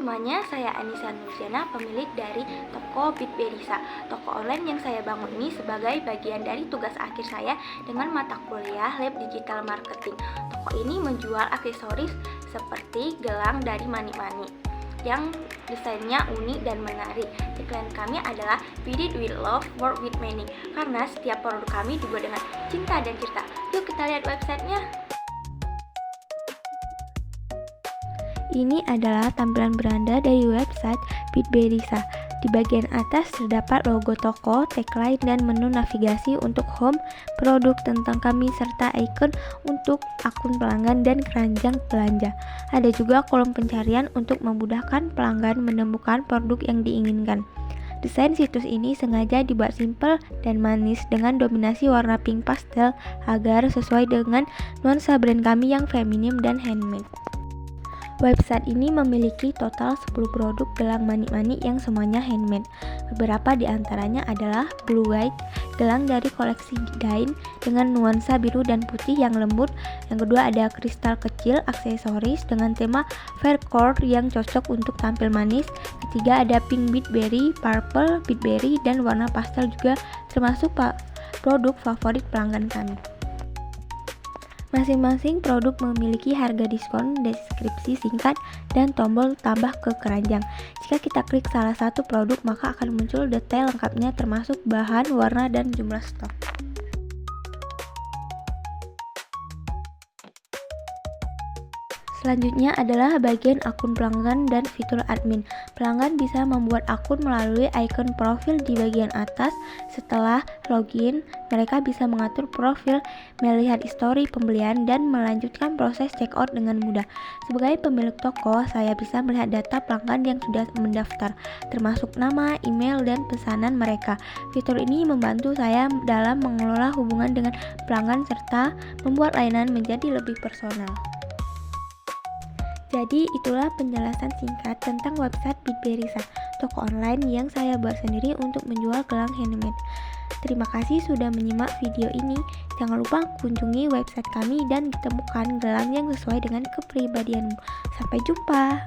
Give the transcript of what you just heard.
semuanya, saya Anissa Nurjana, pemilik dari toko Bitberisa. Toko online yang saya bangun ini sebagai bagian dari tugas akhir saya dengan mata kuliah Lab Digital Marketing. Toko ini menjual aksesoris seperti gelang dari mani-mani yang desainnya unik dan menarik. Tagline kami adalah "We did with love, work with meaning", karena setiap produk kami dibuat dengan cinta dan cerita. Yuk kita lihat websitenya. Ini adalah tampilan beranda dari website Bitberisa. Di bagian atas terdapat logo toko, tagline, dan menu navigasi untuk home, produk tentang kami, serta ikon untuk akun pelanggan dan keranjang belanja. Ada juga kolom pencarian untuk memudahkan pelanggan menemukan produk yang diinginkan. Desain situs ini sengaja dibuat simpel dan manis dengan dominasi warna pink pastel agar sesuai dengan nuansa brand kami yang feminim dan handmade. Website ini memiliki total 10 produk gelang mani-mani yang semuanya handmade. Beberapa di antaranya adalah Blue White, gelang dari koleksi Dain dengan nuansa biru dan putih yang lembut. Yang kedua ada kristal kecil aksesoris dengan tema Faircore yang cocok untuk tampil manis. Ketiga ada Pink Bitberry, Purple Bitberry, dan warna pastel juga termasuk produk favorit pelanggan kami. Masing-masing produk memiliki harga diskon, deskripsi singkat, dan tombol tambah ke keranjang. Jika kita klik salah satu produk, maka akan muncul detail lengkapnya termasuk bahan, warna, dan jumlah stok. Selanjutnya adalah bagian akun pelanggan dan fitur admin. Pelanggan bisa membuat akun melalui ikon profil di bagian atas. Setelah login, mereka bisa mengatur profil, melihat histori pembelian, dan melanjutkan proses checkout dengan mudah. Sebagai pemilik toko, saya bisa melihat data pelanggan yang sudah mendaftar, termasuk nama, email, dan pesanan mereka. Fitur ini membantu saya dalam mengelola hubungan dengan pelanggan serta membuat layanan menjadi lebih personal. Jadi itulah penjelasan singkat tentang website Bitberisa, toko online yang saya buat sendiri untuk menjual gelang handmade. Terima kasih sudah menyimak video ini. Jangan lupa kunjungi website kami dan ditemukan gelang yang sesuai dengan kepribadianmu. Sampai jumpa.